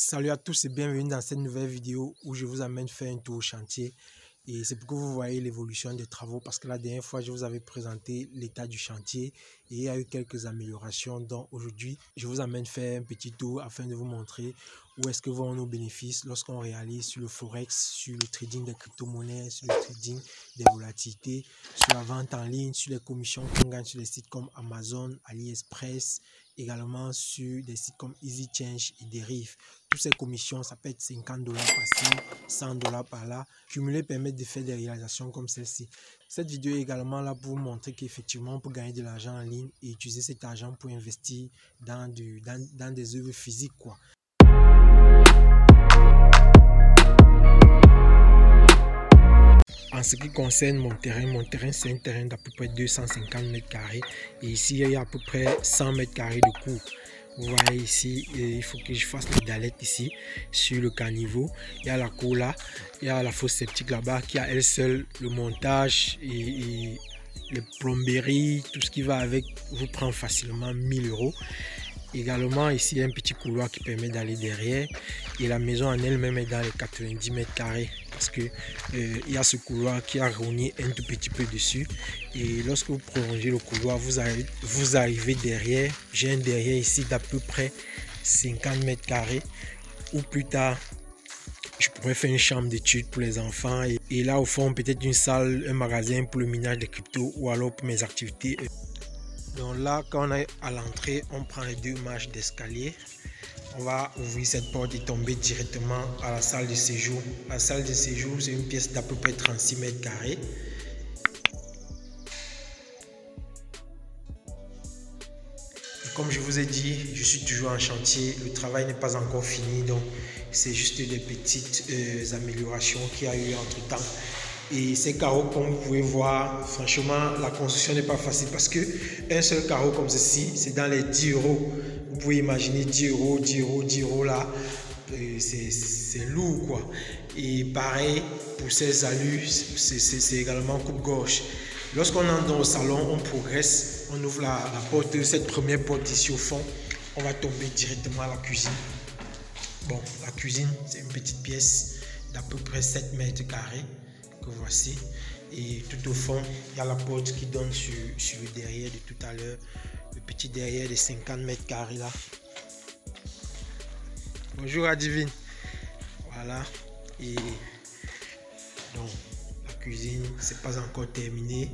Salut à tous et bienvenue dans cette nouvelle vidéo où je vous amène faire un tour au chantier. Et c'est pour que vous voyez l'évolution des travaux parce que la dernière fois, je vous avais présenté l'état du chantier et il y a eu quelques améliorations. Donc aujourd'hui, je vous amène faire un petit tour afin de vous montrer où est-ce que vont nos bénéfices lorsqu'on réalise sur le Forex, sur le trading des crypto-monnaies, sur le trading des volatilités, sur la vente en ligne, sur les commissions qu'on gagne sur des sites comme Amazon, AliExpress, également sur des sites comme EasyChange et Derive. Toutes ces commissions, ça peut être $50 par-ci, $100 par-là. Cumuler permet de faire des réalisations comme celle-ci. Cette vidéo est également là pour vous montrer qu'effectivement, on peut gagner de l'argent en ligne et utiliser cet argent pour investir dans des œuvres physiques, quoi. En ce qui concerne mon terrain c'est un terrain d'à peu près 250 mètres carrés et ici il y a à peu près 100 mètres carrés de cours. Vous voyez ici, il faut que je fasse les dalettes ici sur le caniveau. Il y a la cour là, il y a la fosse septique là-bas qui a elle seule le montage et les plomberies, tout ce qui va avec vous prend facilement 1000 €. Également ici il y a un petit couloir qui permet d'aller derrière et la maison en elle-même est dans les 90 mètres carrés parce que il y a ce couloir qui a rogné un tout petit peu dessus et lorsque vous prolongez le couloir vous arrivez derrière. J'ai un derrière ici d'à peu près 50 mètres carrés ou plus tard je pourrais faire une chambre d'études pour les enfants et là au fond peut-être une salle, un magasin pour le minage des cryptos ou alors pour mes activités. Donc là, quand on est à l'entrée, on prend les 2 marches d'escalier. On va ouvrir cette porte et tomber directement à la salle de séjour. La salle de séjour, c'est une pièce d'à peu près 36 mètres carrés. Et comme je vous ai dit, je suis toujours en chantier. Le travail n'est pas encore fini, donc c'est juste des petites améliorations qu'il y a eu entre temps. Et ces carreaux, comme vous pouvez voir, franchement, la construction n'est pas facile parce que un seul carreau comme ceci, c'est dans les 10 €. Vous pouvez imaginer 10 €, 10 € 10 € là, c'est lourd quoi. Et pareil, pour ces allures, c'est également coupe-gorge. Lorsqu'on entre dans le salon, on progresse, on ouvre la porte, cette première porte ici au fond, on va tomber directement à la cuisine. Bon, la cuisine, c'est une petite pièce d'à peu près 7 mètres carrés. Que voici et tout au fond il y a la porte qui donne sur le derrière de tout à l'heure, le petit derrière de 50 mètres carrés là. Bonjour Adivine, voilà. Et donc la cuisine c'est pas encore terminé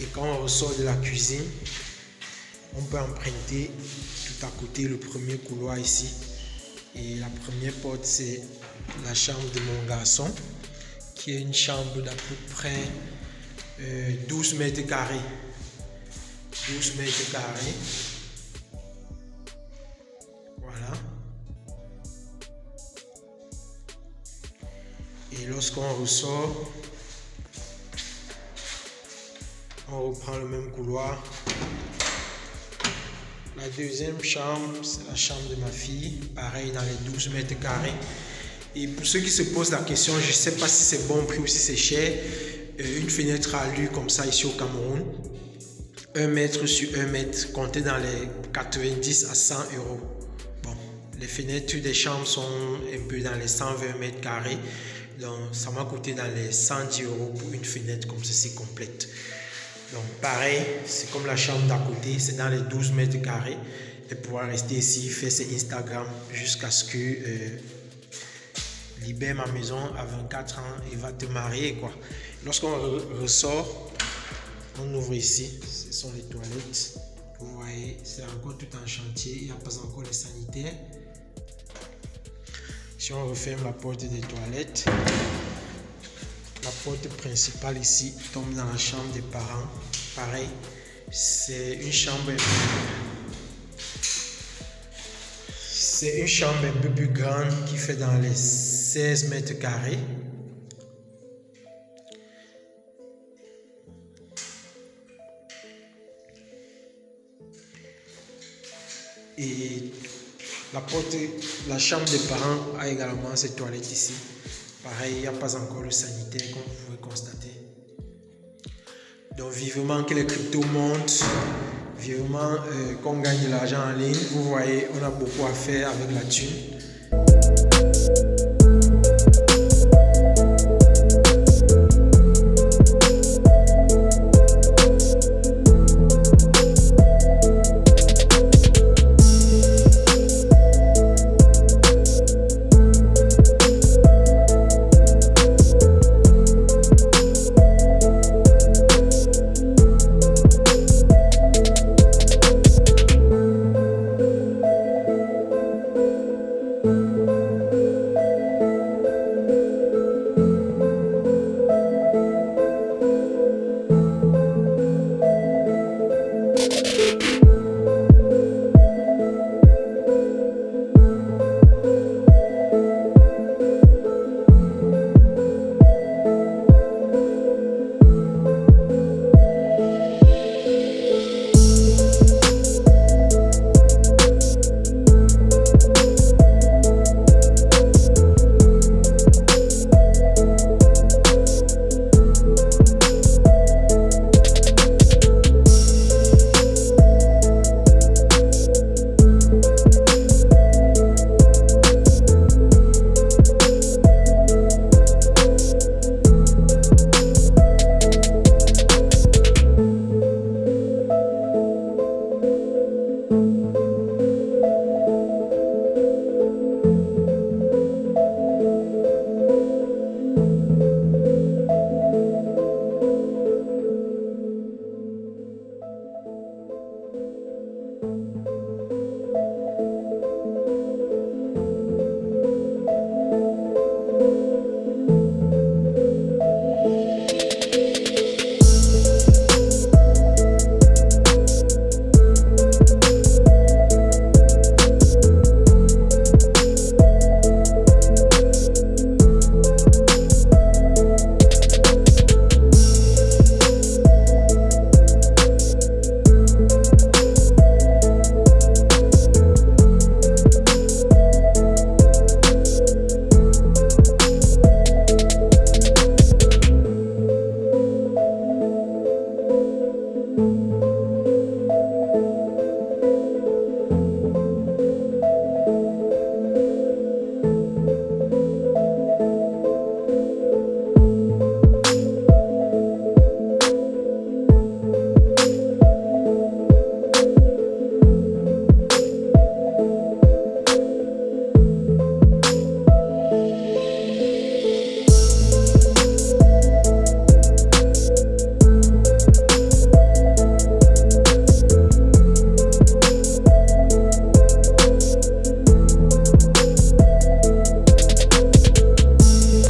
et quand on ressort de la cuisine on peut emprunter tout à côté le premier couloir ici et la première porte c'est la chambre de mon garçon qui est une chambre d'à peu près 12 mètres carrés. 12 mètres carrés. Voilà. Et lorsqu'on ressort, on reprend le même couloir. La deuxième chambre, c'est la chambre de ma fille, pareil dans les 12 mètres carrés. Et pour ceux qui se posent la question, je ne sais pas si c'est bon prix ou si c'est cher, une fenêtre à allure comme ça ici au Cameroun, 1 mètre sur 1 mètre, comptez dans les 90 à 100 €. Bon, les fenêtres des chambres sont un peu dans les 120 mètres carrés, donc ça m'a coûté dans les 110 € pour une fenêtre comme ceci complète. Donc pareil, c'est comme la chambre d'à côté, c'est dans les 12 mètres carrés. Et pouvoir rester ici, faire ses Instagram jusqu'à ce que libère ma maison à 24 ans et va te marier quoi. Lorsqu'on ressort, on ouvre ici, ce sont les toilettes. Vous voyez, c'est encore tout en chantier, il n'y a pas encore les sanitaires. Si on referme la porte des toilettes, la porte principale ici tombe dans la chambre des parents. Pareil, c'est une chambre un peu plus grande qui fait dans les 16 mètres carrés. Et la chambre des parents a également ses toilettes ici. Pareil, il n'y a pas encore le sanitaire comme vous pouvez constater. Donc vivement que les cryptos montent, virement, qu'on gagne de l'argent en ligne. Vous voyez, on a beaucoup à faire avec la thune.